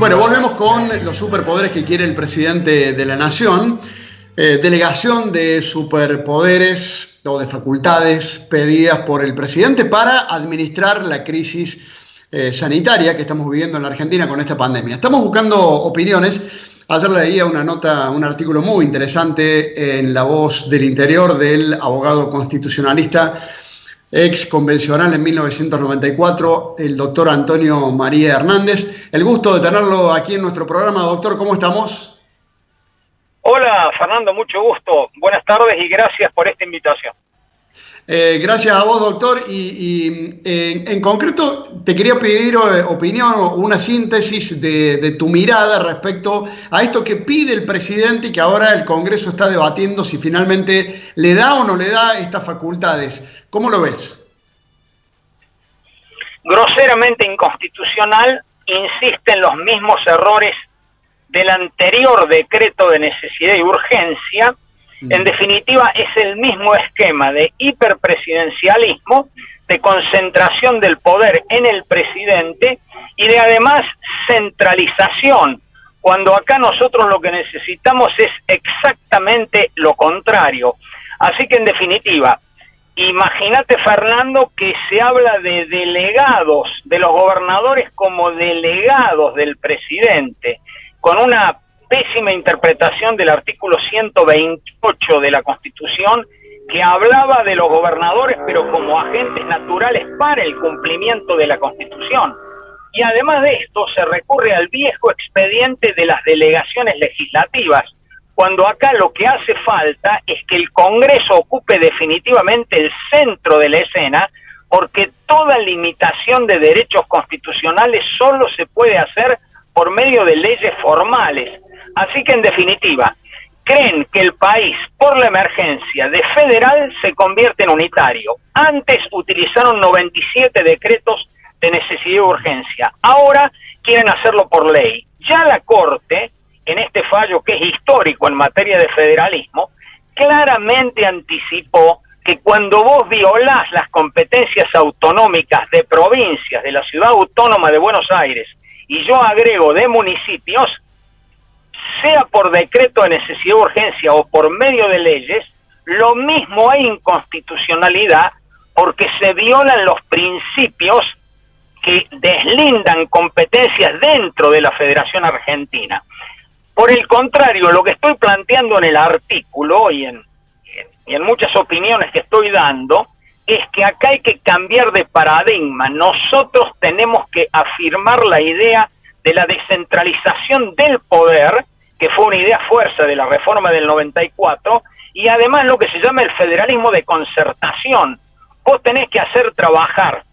Bueno, volvemos con los superpoderes que quiere el presidente de la Nación. Delegación de superpoderes o de facultades pedidas por el presidente para administrar la crisis sanitaria que estamos viviendo en la Argentina con esta pandemia. Estamos buscando opiniones. Ayer leía una nota, un artículo muy interesante en La Voz del Interior del abogado constitucionalista ex convencional en 1994, el doctor Antonio María Hernández. El gusto de tenerlo aquí en nuestro programa. Doctor, ¿cómo estamos? Hola, Fernando, mucho gusto. Buenas tardes y gracias por esta invitación. Gracias a vos, doctor. Y en concreto te quería pedir opinión o una síntesis de tu mirada respecto a esto que pide el presidente y que ahora el Congreso está debatiendo si finalmente le da o no le da estas facultades. ¿Cómo lo ves? Groseramente inconstitucional, insiste en los mismos errores del anterior decreto de necesidad y urgencia. En definitiva, es el mismo esquema de hiperpresidencialismo, de concentración del poder en el presidente y de además centralización, cuando acá nosotros lo que necesitamos es exactamente lo contrario. Así que en definitiva, imagínate, Fernando, que se habla de delegados, de los gobernadores como delegados del presidente, con una pésima interpretación del artículo 128 de la Constitución, que hablaba de los gobernadores pero como agentes naturales para el cumplimiento de la Constitución. Y además de esto se recurre al viejo expediente de las delegaciones legislativas, cuando acá lo que hace falta es que el Congreso ocupe definitivamente el centro de la escena, porque toda limitación de derechos constitucionales solo se puede hacer por medio de leyes formales. Así que en definitiva, creen que el país, por la emergencia de federal, se convierte en unitario. Antes utilizaron 97 decretos de necesidad y urgencia. Ahora quieren hacerlo por ley. Ya la Corte, en este fallo que es histórico en materia de federalismo, claramente anticipó que cuando vos violás las competencias autonómicas de provincias, de la Ciudad Autónoma de Buenos Aires, y yo agrego de municipios, sea por decreto de necesidad de urgencia o por medio de leyes, lo mismo hay inconstitucionalidad, porque se violan los principios que deslindan competencias dentro de la Federación Argentina. Por el contrario, lo que estoy planteando en el artículo y en muchas opiniones que estoy dando, es que acá hay que cambiar de paradigma. Nosotros tenemos que afirmar la idea de la descentralización del poder, que fue una idea fuerza de la reforma del 94, y además lo que se llama el federalismo de concertación. Vos tenés que hacer trabajar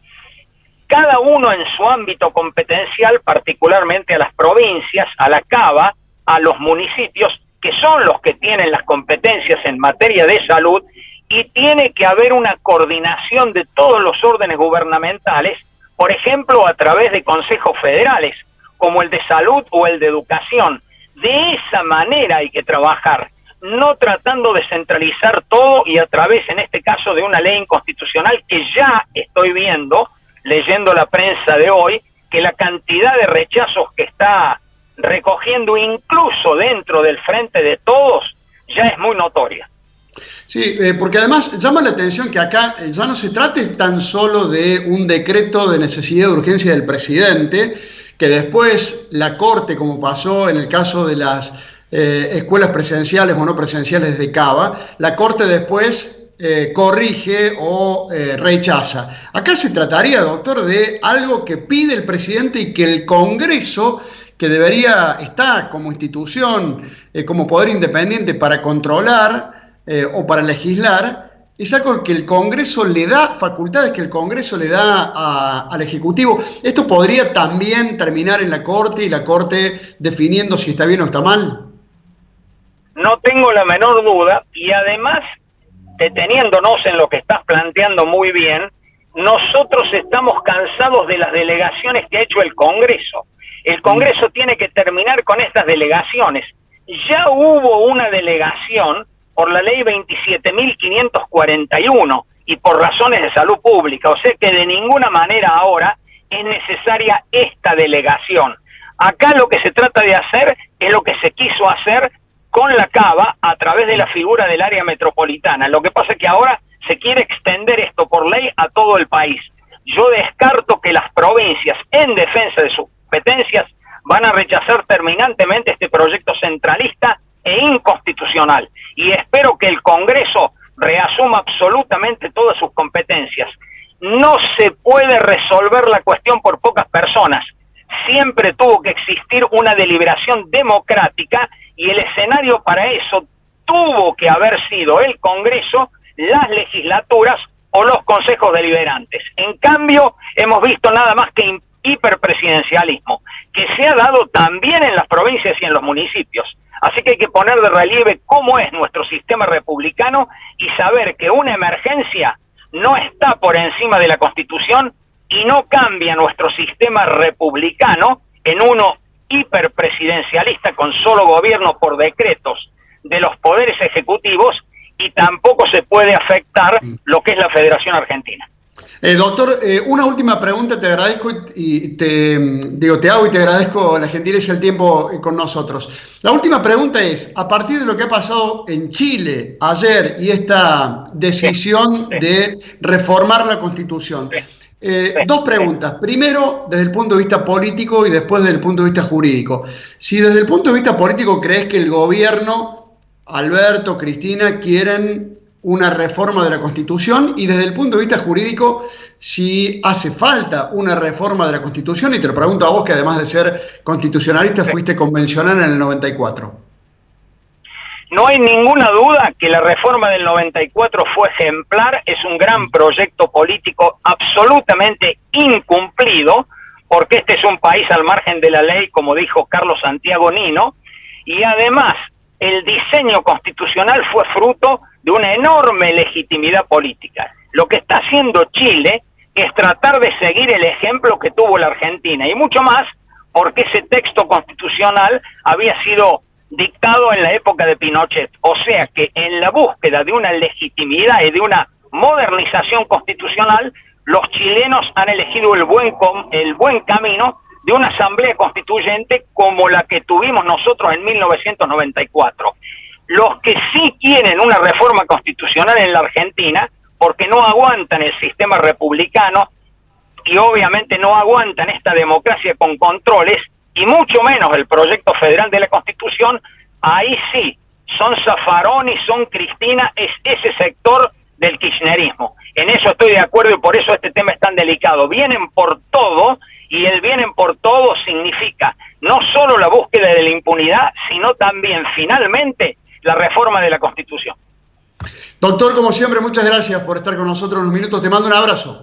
cada uno en su ámbito competencial, particularmente a las provincias, a la CABA, a los municipios, que son los que tienen las competencias en materia de salud, y tiene que haber una coordinación de todos los órdenes gubernamentales, por ejemplo, a través de consejos federales, como el de salud o el de educación. De esa manera hay que trabajar, no tratando de centralizar todo y a través, en este caso, de una ley inconstitucional que ya estoy viendo, leyendo la prensa de hoy, que la cantidad de rechazos que está recogiendo incluso dentro del Frente de Todos ya es muy notoria. Sí, porque además llama la atención que acá ya no se trate tan solo de un decreto de necesidad de urgencia del presidente, que después la Corte, como pasó en el caso de las escuelas presenciales o no presenciales de Cava, la Corte después corrige o rechaza. Acá se trataría, doctor, de algo que pide el presidente y que el Congreso, que debería estar como institución, como poder independiente para controlar o para legislar, es algo que el Congreso le da, facultades que el Congreso le da al Ejecutivo. ¿Esto podría también terminar en la Corte y la Corte definiendo si está bien o está mal? No tengo la menor duda, y además, deteniéndonos en lo que estás planteando muy bien, nosotros estamos cansados de las delegaciones que ha hecho el Congreso. El Congreso tiene que terminar con estas delegaciones. Ya hubo una delegación por la ley 27.541 y por razones de salud pública, o sea que de ninguna manera ahora es necesaria esta delegación. Acá lo que se trata de hacer es lo que se quiso hacer con la Cava a través de la figura del área metropolitana. Lo que pasa es que ahora se quiere extender esto por ley a todo el país. Yo descarto que las provincias, en defensa de sus competencias, van a rechazar terminantemente este proyecto centralista e inconstitucional. Y espero que el Congreso reasuma absolutamente todas sus competencias. No se puede resolver la cuestión por pocas personas. Siempre tuvo que existir una deliberación democrática y el escenario para eso tuvo que haber sido el Congreso, las legislaturas o los consejos deliberantes. En cambio, hemos visto nada más que hiperpresidencialismo, que se ha dado también en las provincias y en los municipios. Así que hay que poner de relieve cómo es nuestro sistema republicano y saber que una emergencia no está por encima de la Constitución y no cambia nuestro sistema republicano en uno hiperpresidencialista con solo gobierno por decretos de los poderes ejecutivos, y tampoco se puede afectar lo que es la Federación Argentina. Doctor, una última pregunta, te agradezco y te hago y te agradezco la gentileza y el tiempo con nosotros. La última pregunta es, a partir de lo que ha pasado en Chile ayer y esta decisión de reformar la Constitución, dos preguntas. Primero, desde el punto de vista político y después desde el punto de vista jurídico. Si desde el punto de vista político crees que el gobierno, Alberto, Cristina, quieren una reforma de la Constitución, y desde el punto de vista jurídico, si hace falta una reforma de la Constitución, y te lo pregunto a vos, que además de ser constitucionalista fuiste convencional en el 94. No hay ninguna duda que la reforma del 94 fue ejemplar, es un gran proyecto político absolutamente incumplido, porque este es un país al margen de la ley, como dijo Carlos Santiago Nino, y además el diseño constitucional fue fruto de una enorme legitimidad política. Lo que está haciendo Chile es tratar de seguir el ejemplo que tuvo la Argentina, y mucho más porque ese texto constitucional había sido dictado en la época de Pinochet. O sea que en la búsqueda de una legitimidad y de una modernización constitucional, los chilenos han elegido el buen camino de una asamblea constituyente como la que tuvimos nosotros en 1994. Los que sí quieren una reforma constitucional en la Argentina, porque no aguantan el sistema republicano y obviamente no aguantan esta democracia con controles, y mucho menos el proyecto federal de la Constitución, ahí sí, son Zaffaroni y son Cristina, es ese sector del kirchnerismo. En eso estoy de acuerdo y por eso este tema es tan delicado. Vienen por todo, y el vienen por todo significa no solo la búsqueda de la impunidad, sino también, finalmente, la reforma de la Constitución. Doctor, como siempre, muchas gracias por estar con nosotros unos minutos. Te mando un abrazo.